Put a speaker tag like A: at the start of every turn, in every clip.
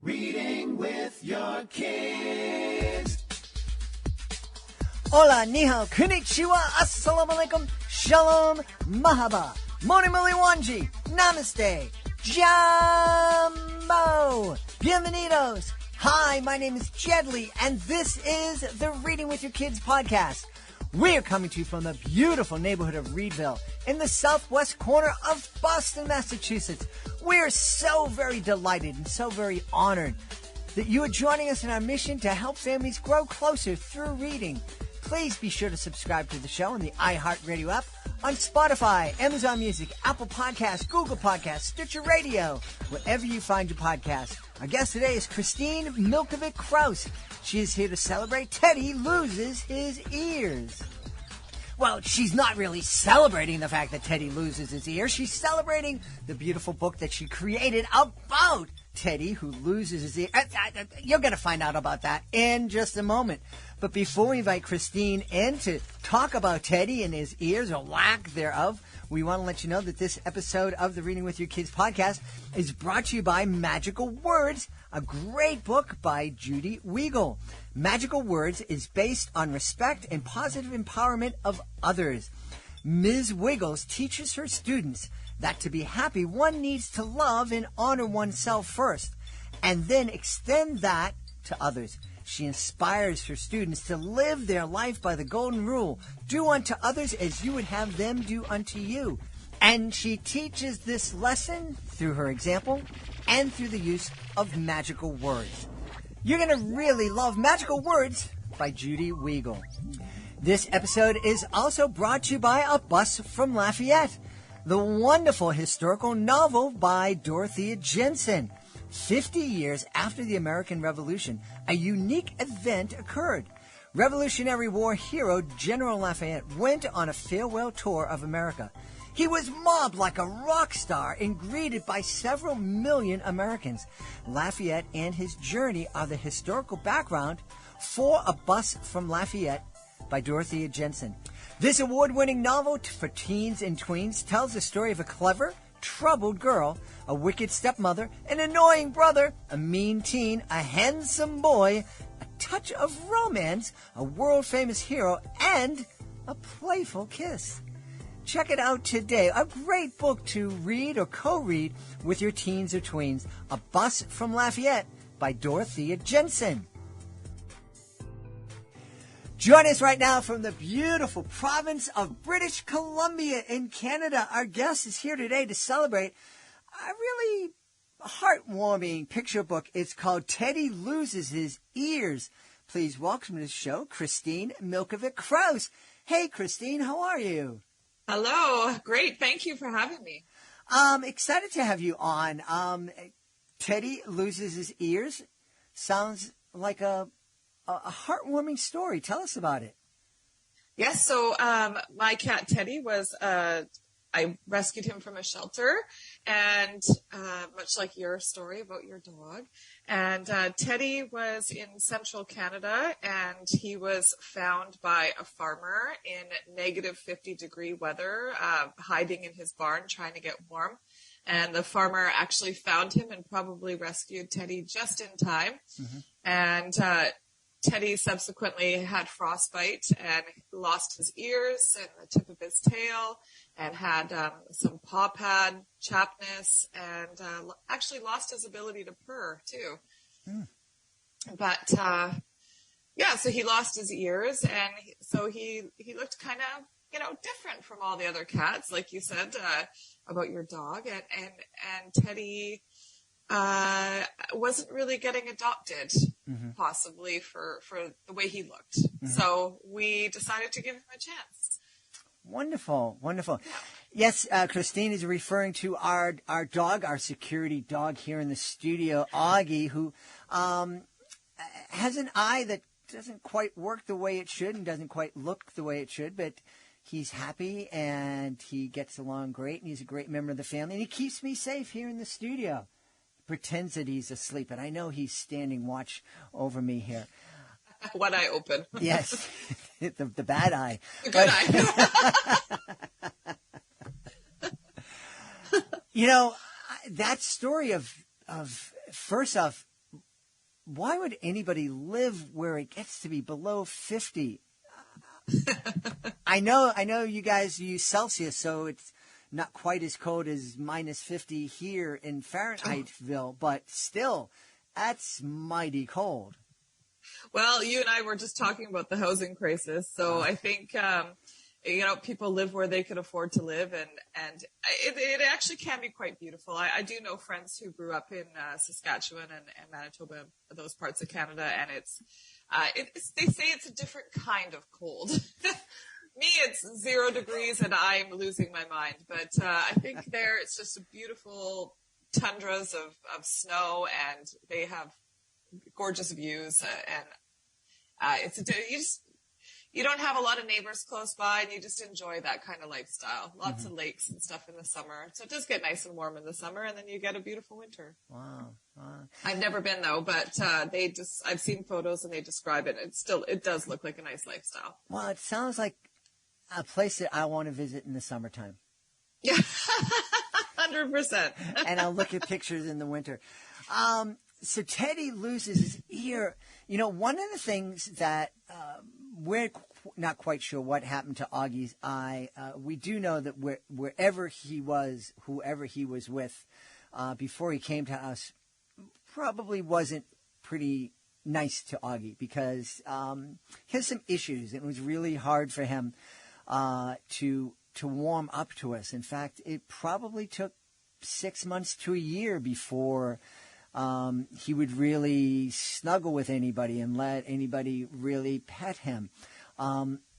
A: Reading with your kids.
B: Hola, ni hao, konnichiwa, assalamu alaikum, shalom, mahaba, moni wanji, namaste, jambo, bienvenidos. Hi, my name is Jedley, and this is the Reading with Your Kids podcast. We're coming to you from the beautiful neighborhood of Reedville in the southwest corner of Boston, Massachusetts. We're so very delighted and so very honored that you are joining us in our mission to help families grow closer through reading. Please be sure to subscribe to the show on the iHeartRadio app, on Spotify, Amazon Music, Apple Podcasts, Google Podcasts, Stitcher Radio, wherever you find your podcasts. Our guest today is Christine Milkovic Kraus. She is here to celebrate Teddy Loses His Ears. Well, she's not really celebrating the fact that Teddy loses his ears. She's celebrating the beautiful book that she created about Teddy, who loses his ear. You're going to find out about that in just a moment. But before we invite Christine in to talk about Teddy and his ears, or lack thereof, we want to let you know that this episode of the Reading with Your Kids podcast is brought to you by Magical Words, a great book by Judy Weigel. Magical Words is based on respect and positive empowerment of others. Ms. Weigel teaches her students that to be happy, one needs to love and honor oneself first, and then extend that to others. She inspires her students to live their life by the golden rule, do unto others as you would have them do unto you. And she teaches this lesson through her example and through the use of magical words. You're going to really love Magical Words by Judy Weigel. This episode is also brought to you by A Bus from Lafayette, the wonderful historical novel by Dorothea Jensen. 50 years after the American Revolution, a unique event occurred. Revolutionary War hero General Lafayette went on a farewell tour of America. He was mobbed like a rock star and greeted by several million Americans. Lafayette and his journey are the historical background for A Bus from Lafayette by Dorothea Jensen. This award-winning novel for teens and tweens tells the story of a clever, troubled girl, a wicked stepmother, an annoying brother, a mean teen, a handsome boy, a touch of romance, a world-famous hero, and a playful kiss. Check it out today. A great book to read or co-read with your teens or tweens. A Bus from Lafayette by Dorothea Jensen. Join us right now from the beautiful province of British Columbia in Canada. Our guest is here today to celebrate a really heartwarming picture book. It's called Teddy Loses His Ears. Please welcome to the show, Christine Milkovic Kraus. Hey, Christine, how are you?
C: Hello. Great. Thank you for having me.
B: Excited to have you on. Teddy Loses His Ears sounds like a heartwarming story. Tell us about it.
C: Yes. So my cat Teddy was, I rescued him from a shelter, and much like your story about your dog. And Teddy was in central Canada, and he was found by a farmer in negative 50-degree weather, hiding in his barn trying to get warm. And the farmer actually found him and probably rescued Teddy just in time. Mm-hmm. And Teddy subsequently had frostbite and lost his ears and the tip of his tail, and had some paw pad chappedness, and actually lost his ability to purr too. Mm. But so he lost his ears, and so he looked kind of different from all the other cats, like you said about your dog, and Teddy wasn't really getting adopted, mm-hmm. possibly for the way he looked. Mm-hmm. So we decided to give him a chance.
B: Wonderful, wonderful. Yeah. Yes, Christine is referring to our dog, our security dog here in the studio, Augie, who has an eye that doesn't quite work the way it should and doesn't quite look the way it should, but he's happy and he gets along great, and he's a great member of the family, and he keeps me safe here in the studio. Pretends that he's asleep, and I know he's standing watch over me here.
C: One eye open.
B: Yes, the bad eye.
C: The good eye.
B: That story of first off, why would anybody live where it gets to be below 50? I know you guys use Celsius, so it's not quite as cold as minus 50 here in Fahrenheitville, but still, that's mighty cold.
C: Well, you and I were just talking about the housing crisis, so I think people live where they could afford to live, and it actually can be quite beautiful. I do know friends who grew up in Saskatchewan and Manitoba, those parts of Canada, and they say it's a different kind of cold. Me, it's 0 degrees and I'm losing my mind. But I think there it's just a beautiful tundras of snow, and they have gorgeous views. You don't have a lot of neighbors close by, and you just enjoy that kind of lifestyle. Lots of lakes and stuff in the summer. So it does get nice and warm in the summer, and then you get a beautiful winter.
B: Wow.
C: I've never been though, but I've seen photos and they describe it. It does look like a nice lifestyle.
B: Well, it sounds like a place that I want to visit in the summertime.
C: Yeah, 100%.
B: And I'll look at pictures in the winter. So Teddy loses his ear. You know, one of the things that we're not quite sure what happened to Augie's eye. We do know that wherever he was, whoever he was with before he came to us, probably wasn't pretty nice to Augie, because he has some issues. It was really hard for him to warm up to us. In fact, it probably took 6 months to a year before he would really snuggle with anybody and let anybody really pet him.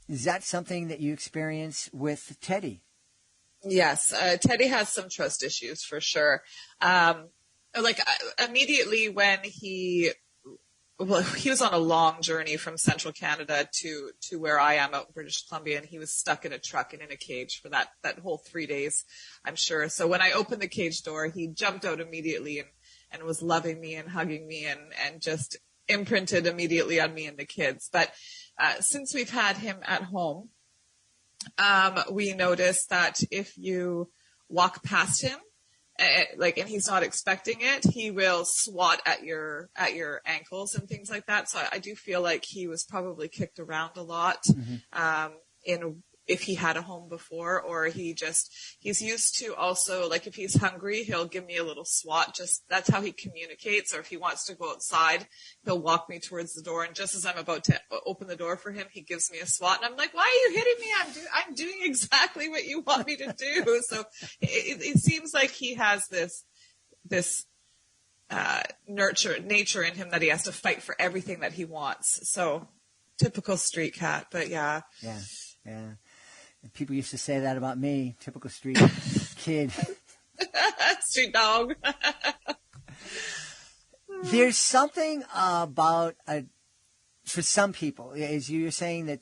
B: Is that something that you experience with Teddy?
C: Yes, Teddy has some trust issues for sure. Immediately when he was on a long journey from central Canada to where I am out in British Columbia, and he was stuck in a truck and in a cage for that whole 3 days, I'm sure. So when I opened the cage door, he jumped out immediately and was loving me and hugging me and just imprinted immediately on me and the kids. But since we've had him at home, we noticed that if you walk past him, and he's not expecting it, he will swat at your ankles and things like that. So I do feel like he was probably kicked around a lot, if he had a home before, or he's used to also, like, if he's hungry, he'll give me a little swat. Just that's how he communicates. Or if he wants to go outside, he'll walk me towards the door, and just as I'm about to open the door for him, he gives me a swat, and I'm like, why are you hitting me? I'm doing exactly what you want me to do. So it seems like he has this nature in him that he has to fight for everything that he wants. So typical street cat, but yeah.
B: Yeah. People used to say that about me, typical street kid.
C: Street dog.
B: There's something about, for some people, as you were saying that,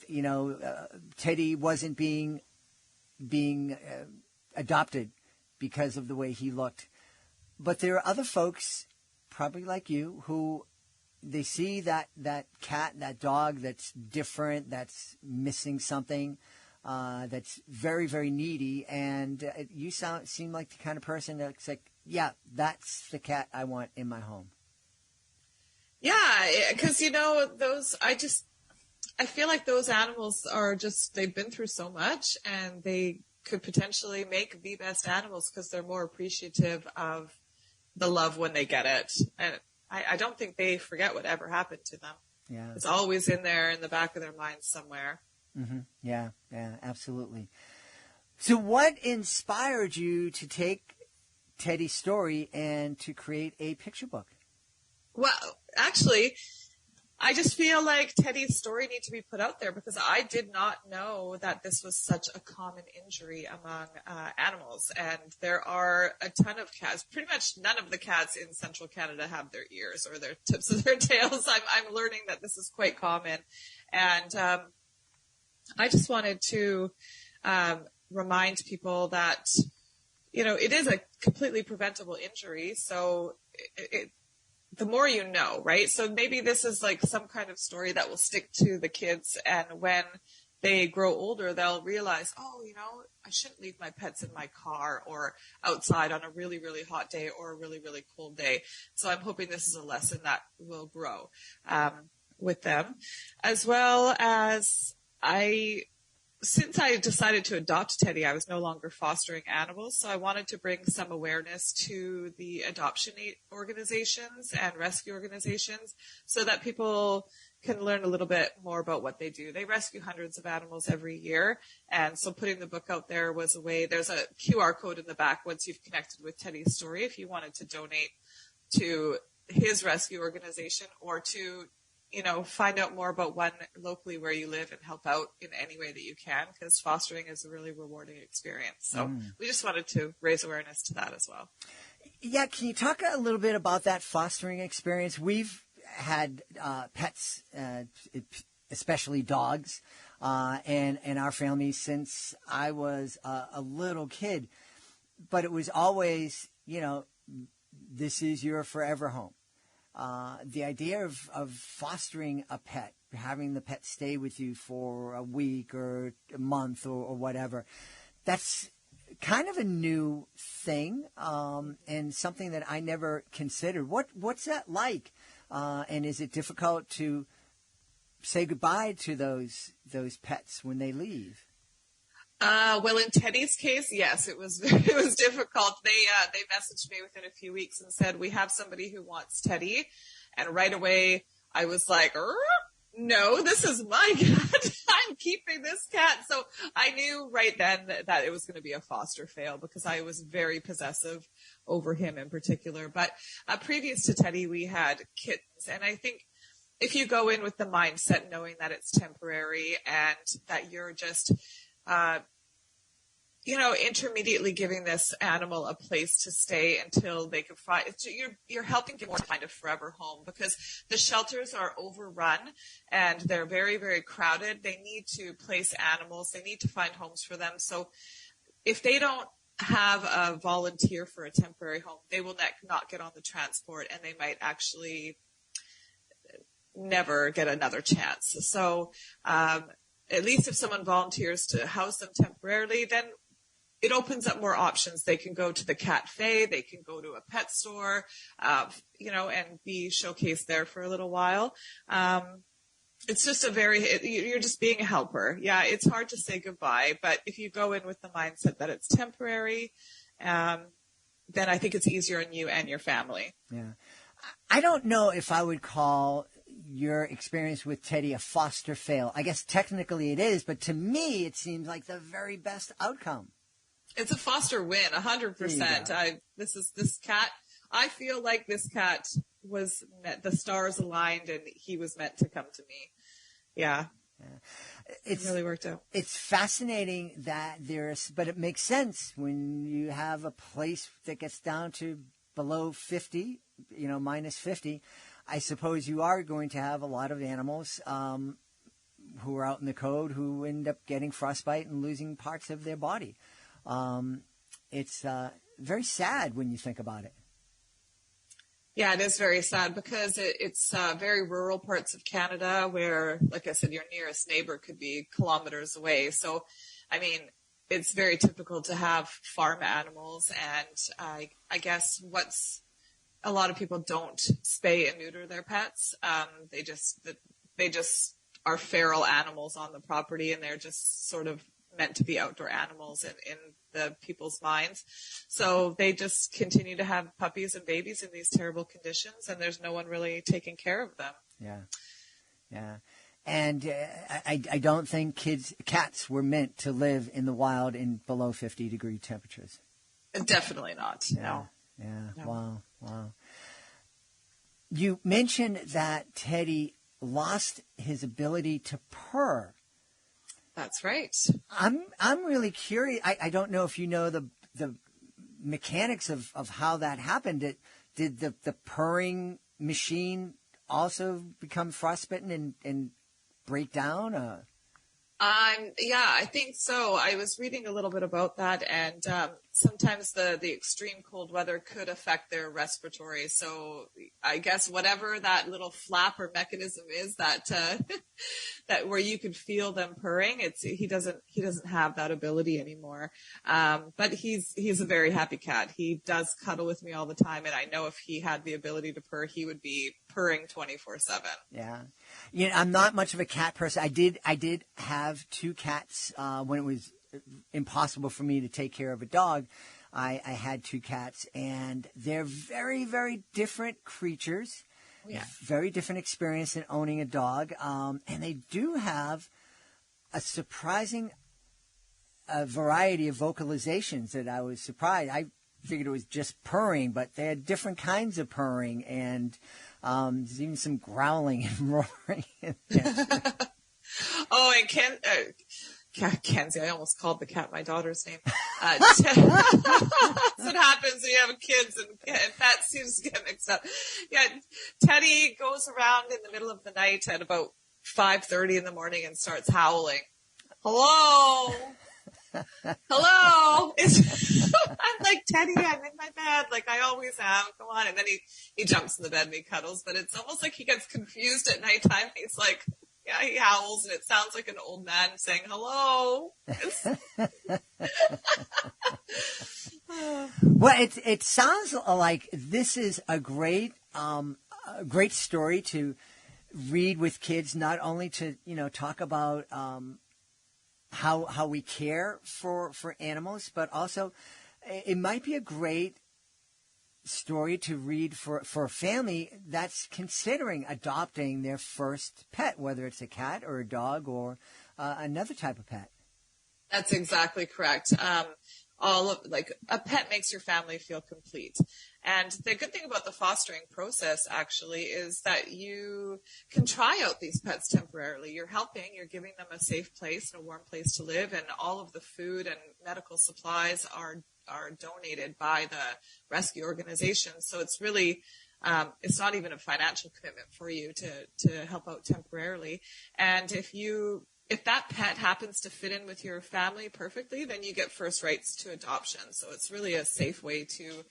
B: Teddy wasn't being adopted because of the way he looked. But there are other folks, probably like you, who they see that cat, that dog that's different, that's missing something, that's very, very needy, and you seem like the kind of person that's like, yeah, that's the cat I want in my home.
C: Yeah, because I feel like those animals are they've been through so much, and they could potentially make the best animals because they're more appreciative of the love when they get it. And I don't think they forget whatever happened to them.
B: Yeah.
C: It's always in the back of their minds somewhere.
B: Mm-hmm. Yeah, absolutely. So what inspired you to take Teddy's story and to create a picture book?
C: Well, actually, I just feel like Teddy's story needs to be put out there because I did not know that this was such a common injury among animals. And there are a ton of cats. Pretty much none of the cats in central Canada have their ears or their tips of their tails. I'm learning that this is quite common. And I just wanted to remind people that, it is a completely preventable injury. So the more you know, right? So maybe this is like some kind of story that will stick to the kids. And when they grow older, they'll realize, oh, I shouldn't leave my pets in my car or outside on a really, really hot day or a really, really cold day. So I'm hoping this is a lesson that will grow with them. As well as since I decided to adopt Teddy, I was no longer fostering animals, so I wanted to bring some awareness to the adoption organizations and rescue organizations so that people can learn a little bit more about what they do. They rescue hundreds of animals every year, and so putting the book out there was a way. There's a QR code in the back once you've connected with Teddy's story if you wanted to donate to his rescue organization or to find out more about one locally where you live and help out in any way that you can, because fostering is a really rewarding experience. So we just wanted to raise awareness to that as well.
B: Yeah, can you talk a little bit about that fostering experience? We've had pets, especially dogs, in our family since I was a little kid. But it was always, this is your forever home. The idea of fostering a pet, having the pet stay with you for a week or a month or whatever, that's kind of a new thing and something that I never considered. What's that like? And is it difficult to say goodbye to those pets when they leave?
C: Well, in Teddy's case, yes, it was difficult. They messaged me within a few weeks and said, we have somebody who wants Teddy. And right away I was like, no, this is my cat. I'm keeping this cat. So I knew right then that it was going to be a foster fail because I was very possessive over him in particular. But previous to Teddy, we had kittens. And I think if you go in with the mindset knowing that it's temporary and that you're just intermediately giving this animal a place to stay until they can find. You're helping people find a forever home because the shelters are overrun and they're very, very crowded. They need to place animals. They need to find homes for them. So if they don't have a volunteer for a temporary home, they will not get on the transport and they might actually never get another chance. So at least if someone volunteers to house them temporarily, then it opens up more options. They can go to the cafe, they can go to a pet store, and be showcased there for a little while. It's just you're just being a helper. Yeah, it's hard to say goodbye, but if you go in with the mindset that it's temporary, then I think it's easier on you and your family.
B: Yeah. I don't know if I would call your experience with Teddy a foster fail. I guess technically it is, but to me it seems like the very best outcome.
C: It's a foster win, 100%. This cat, I feel like this cat was the stars aligned and he was meant to come to me. Yeah. It really worked out. It's
B: fascinating that but it makes sense when you have a place that gets down to below 50, minus 50. I suppose you are going to have a lot of animals who are out in the cold who end up getting frostbite and losing parts of their body. It's very sad when you think about it.
C: Yeah, it is very sad because it's very rural parts of Canada where, like I said, your nearest neighbor could be kilometers away. So, I mean, it's very typical to have farm animals. And I guess a lot of people don't spay and neuter their pets. They just are feral animals on the property and they're just sort of meant to be outdoor animals in the people's minds. So they just continue to have puppies and babies in these terrible conditions, and there's no one really taking care of them.
B: Yeah. And I don't think cats were meant to live in the wild in below 50-degree temperatures.
C: Definitely not.
B: Yeah.
C: No.
B: Yeah. No. Wow. You mentioned that Teddy lost his ability to purr.
C: That's right.
B: I'm really curious. I don't know if you know the mechanics of how that happened. Did the purring machine also become frostbitten and break down?
C: Yeah, I think so. I was reading a little bit about that, and sometimes the extreme cold weather could affect their respiratory. So I guess whatever that little flap or mechanism is that that where you could feel them purring, he doesn't have that ability anymore. But he's a very happy cat. He does cuddle with me all the time, and I know if he had the ability to purr, he would be purring 24/7.
B: Yeah. I'm not much of a cat person. I did have 2 cats when it was impossible for me to take care of a dog. I had 2 cats, and they're very, very different creatures.
C: Yeah.
B: Very different experience than owning a dog. And they do have a surprising variety of vocalizations that I was surprised. I figured it was just purring, but they had different kinds of purring, and there's even some growling and roaring.
C: Oh, and Kenzie, I almost called the cat my daughter's name. That's what happens when you have kids and pets seems to get mixed up. Yeah, Teddy goes around in the middle of the night at about 5:30 in the morning and starts howling. Hello? Hello? I'm like, Teddy, I'm in my bed, like I always am. Come on. And then he jumps in the bed and he cuddles, but it's almost like he gets confused at nighttime. He's like, yeah, he howls, and it sounds like an old man saying hello.
B: Well, it sounds like this is a great story to read with kids, not only to, talk about how we care for animals, but also it might be a great story to read for a family that's considering adopting their first pet, whether it's a cat or a dog or another type of pet.
C: That's exactly correct. A pet makes your family feel complete. And the good thing about the fostering process actually is that you can try out these pets temporarily. You're giving them a safe place and a warm place to live, and all of the food and medical supplies are donated by the rescue organization. So it's really, it's not even a financial commitment for you to help out temporarily. And if that pet happens to fit in with your family perfectly, then you get first rights to adoption. So it's really a safe way to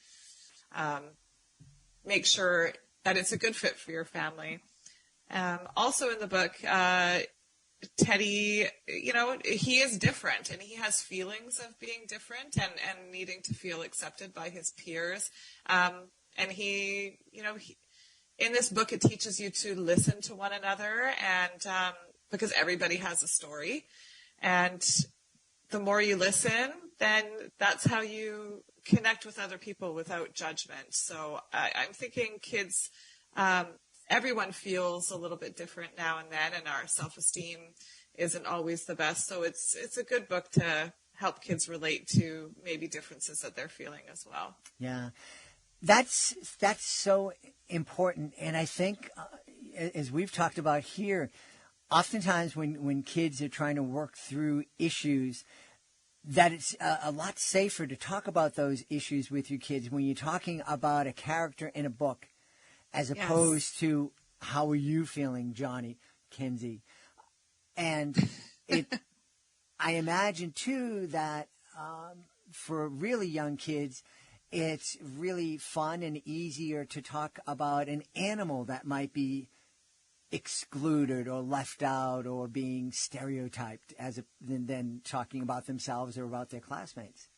C: make sure that it's a good fit for your family. Also in the book, Teddy, he is different, and he has feelings of being different and needing to feel accepted by his peers. And in this book, it teaches you to listen to one another, and because everybody has a story, and the more you listen, then that's how you connect with other people without judgment. So I'm thinking kids, everyone feels a little bit different now and then, and our self-esteem isn't always the best. So it's a good book to help kids relate to maybe differences that they're feeling as well.
B: Yeah, that's so important. And I think, as we've talked about here, oftentimes when kids are trying to work through issues, that it's a lot safer to talk about those issues with your kids when you're talking about a character in a book, as opposed to how are you feeling, Johnny, Kenzie. And I imagine, too, that for really young kids, it's really fun and easier to talk about an animal that might be excluded or left out or being stereotyped than talking about themselves or about their classmates.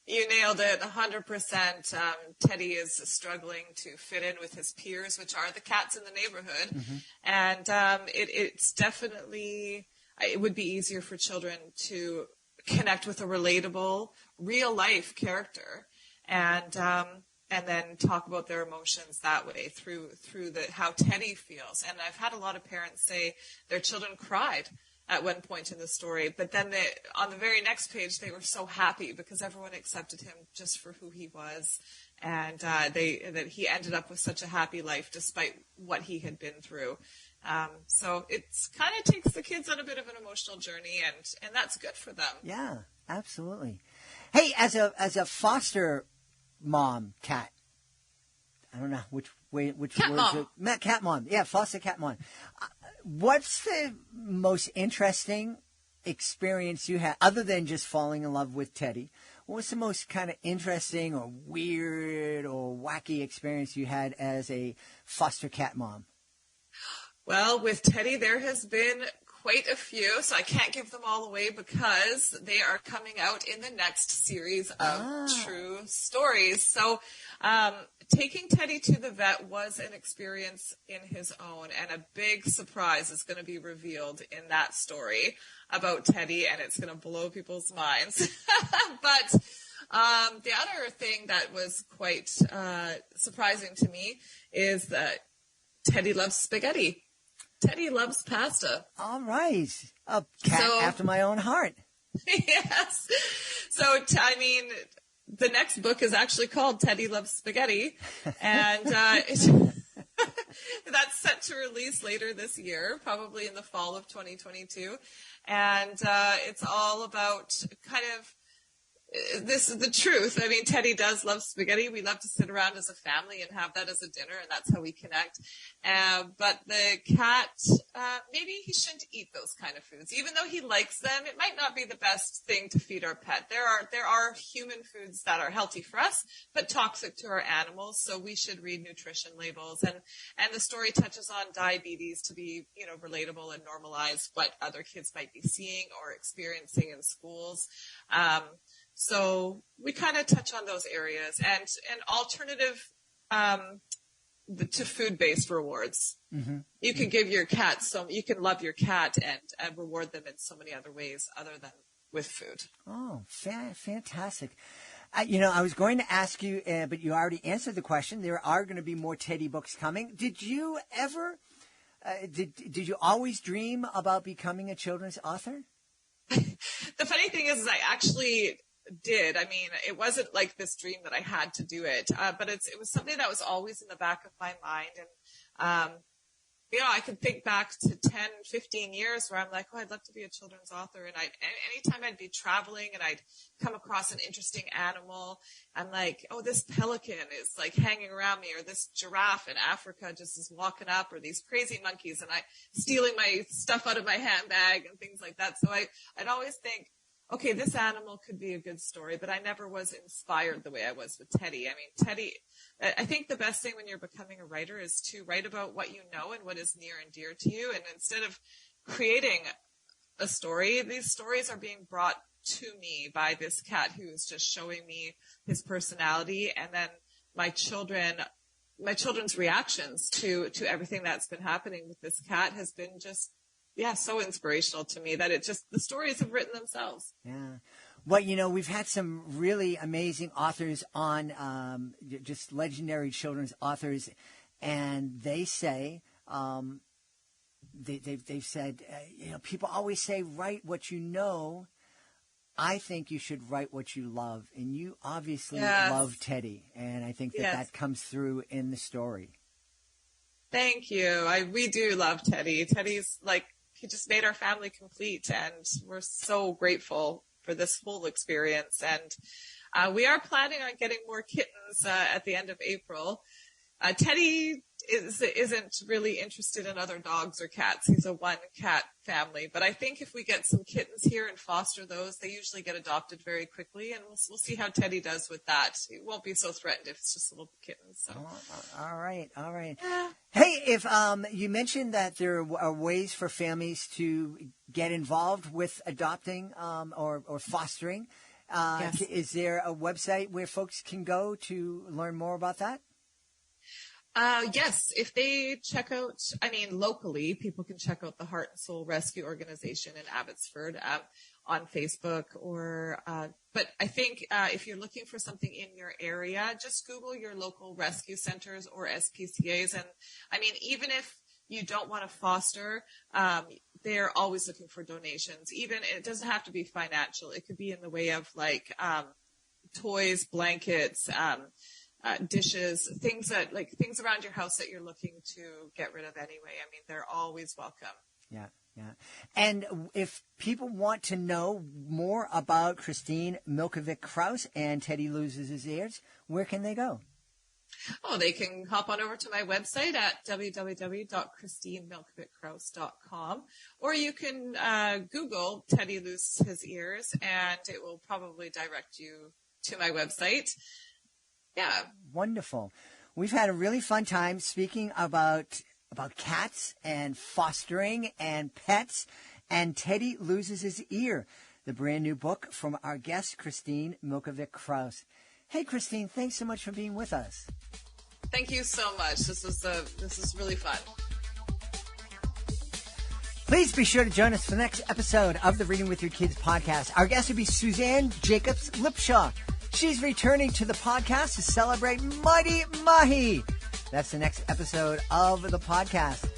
C: You nailed it 100%. Teddy is struggling to fit in with his peers, which are the cats in the neighborhood. Mm-hmm. And it's definitely, it would be easier for children to connect with a relatable, real-life character and then talk about their emotions that way through how Teddy feels. And I've had a lot of parents say their children cried at one point in the story, but then on the very next page they were so happy because everyone accepted him just for who he was, and that he ended up with such a happy life despite what he had been through. So it's kind of takes the kids on a bit of an emotional journey, and that's good for them.
B: Yeah, absolutely. Hey, as a foster mom, cat. I don't know which
C: cat
B: words.
C: Mom.
B: Cat mom. Yeah, foster cat mom. What's the most interesting experience you had, other than just falling in love with Teddy? what was the most kind of interesting or weird or wacky experience you had as a foster cat mom?
C: Well, with Teddy, there has been quite a few, so I can't give them all away because they are coming out in the next series of true stories. So taking Teddy to the vet was an experience in his own, and a big surprise is going to be revealed in that story about Teddy, and it's going to blow people's minds. But the other thing that was quite surprising to me is that Teddy loves spaghetti. Teddy loves pasta.
B: All right. A cat after my own heart.
C: Yes. So, I mean, the next book is actually called Teddy Loves Spaghetti. And that's set to release later this year, probably in the fall of 2022. And it's all about kind of this is the truth. I mean, Teddy does love spaghetti. We love to sit around as a family and have that as a dinner, and that's how we connect. But the cat, maybe he shouldn't eat those kind of foods. Even though he likes them, it might not be the best thing to feed our pet. There are human foods that are healthy for us, but toxic to our animals, so we should read nutrition labels. And the story touches on diabetes to be, relatable and normalize what other kids might be seeing or experiencing in schools. So we kind of touch on those areas and alternative to food-based rewards. Mm-hmm. You can give your cat you can love your cat and reward them in so many other ways other than with food.
B: Oh, fantastic. I was going to ask you, but you already answered the question. There are going to be more Teddy books coming. Did you ever, did you always dream about becoming a children's author?
C: The funny thing is I actually did. I mean, it wasn't like this dream that I had to do it, but it was something that was always in the back of my mind. And, I could think back to 10, 15 years where I'm like, oh, I'd love to be a children's author. And anytime I'd be traveling and I'd come across an interesting animal, I'm like, oh, this pelican is like hanging around me, or this giraffe in Africa just is walking up, or these crazy monkeys and stealing my stuff out of my handbag and things like that. So I'd always think, okay, this animal could be a good story, but I never was inspired the way I was with Teddy. I mean, Teddy, I think the best thing when you're becoming a writer is to write about what you know and what is near and dear to you. And instead of creating a story, these stories are being brought to me by this cat who is just showing me his personality. And then my children's reactions to everything that's been happening with this cat has been just, so inspirational to me that the stories have written themselves.
B: Yeah. Well, we've had some really amazing authors on, just legendary children's authors, and they say, they've said, people always say, write what you know. I think you should write what you love, and you obviously love Teddy, and I think that comes through in the story. Thank
C: you. We do love Teddy. Teddy's he just made our family complete, and we're so grateful for this whole experience. And we are planning on getting more kittens at the end of April. Teddy isn't really interested in other dogs or cats. He's a one-cat family. But I think if we get some kittens here and foster those, they usually get adopted very quickly, and we'll see how Teddy does with that. He won't be so threatened if it's just little kittens. So.
B: All right. Hey, if you mentioned that there are ways for families to get involved with adopting or fostering.
C: Yes.
B: Is there a website where folks can go to learn more about that?
C: Yes, if they check out, locally, people can check out the Heart and Soul Rescue Organization in Abbotsford on Facebook but I think if you're looking for something in your area, just Google your local rescue centers or SPCAs. And even if you don't want to foster, they're always looking for donations. Even it doesn't have to be financial. It could be in the way of toys, blankets, dishes, things around your house that you're looking to get rid of anyway. They're always welcome.
B: Yeah. And if people want to know more about Christine Milkovic Kraus and Teddy Loses His Ears, where can they go?
C: Oh, they can hop on over to my website at www.christinemilkovickraus.com, or you can Google Teddy Loses His Ears, and it will probably direct you to my website. Yeah.
B: Wonderful. We've had a really fun time speaking about cats and fostering and pets, and Teddy Loses His Ear, the brand new book from our guest, Christine Milkovic Kraus. Hey, Christine, thanks so much for being with us.
C: Thank you so much. This is really fun.
B: Please be sure to join us for the next episode of the Reading with Your Kids podcast. Our guest will be Suzanne Jacobs-Lipshaw. She's returning to the podcast to celebrate Mighty Mahi. That's the next episode of the podcast.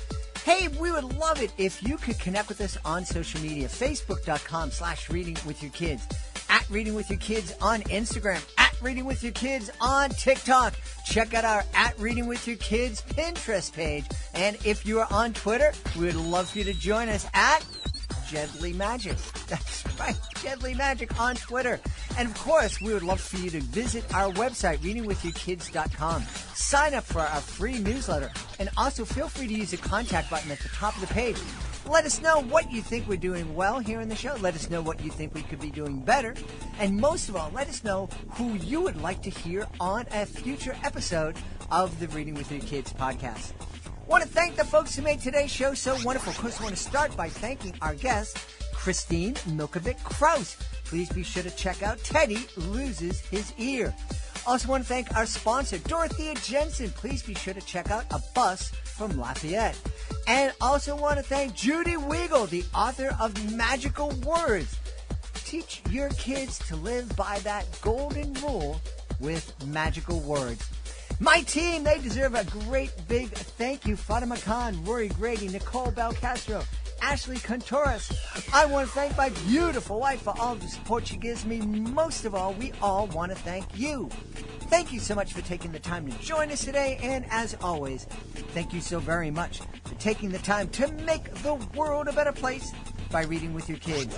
B: Hey, we would love it if you could connect with us on social media. Facebook.com/readingwithyourkids. At Reading With Your Kids on Instagram. At Reading With Your Kids on TikTok. Check out our At Reading With Your Kids Pinterest page. And if you are on Twitter, we would love for you to join us at Jedley Magic. That's right, Jedley Magic on Twitter. And of course, we would love for you to visit our website, readingwithyourkids.com. Sign up for our free newsletter. And also feel free to use the contact button at the top of the page. Let us know what you think we're doing well here in the show. Let us know what you think we could be doing better. And most of all, let us know who you would like to hear on a future episode of the Reading with Your Kids podcast. I want to thank the folks who made today's show so wonderful. Of course, I want to start by thanking our guest, Christine Milkovic Kraus. Please be sure to check out Teddy Loses His Ear. Also want to thank our sponsor, Dorothea Jensen. Please be sure to check out A Bus from Lafayette. And also want to thank Judy Weigel, the author of Magical Words. Teach your kids to live by that golden rule with magical words. My team, they deserve a great big thank you. Fatima Khan, Rory Grady, Nicole Belcastro, Ashley Contreras. I want to thank my beautiful wife for all the support she gives me. Most of all, we all want to thank you. Thank you so much for taking the time to join us today. And as always, thank you so very much for taking the time to make the world a better place by reading with your kids.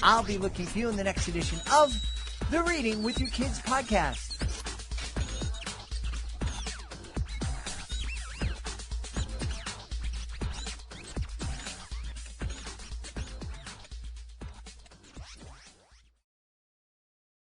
B: I'll be looking for you in the next edition of the Reading with Your Kids podcast.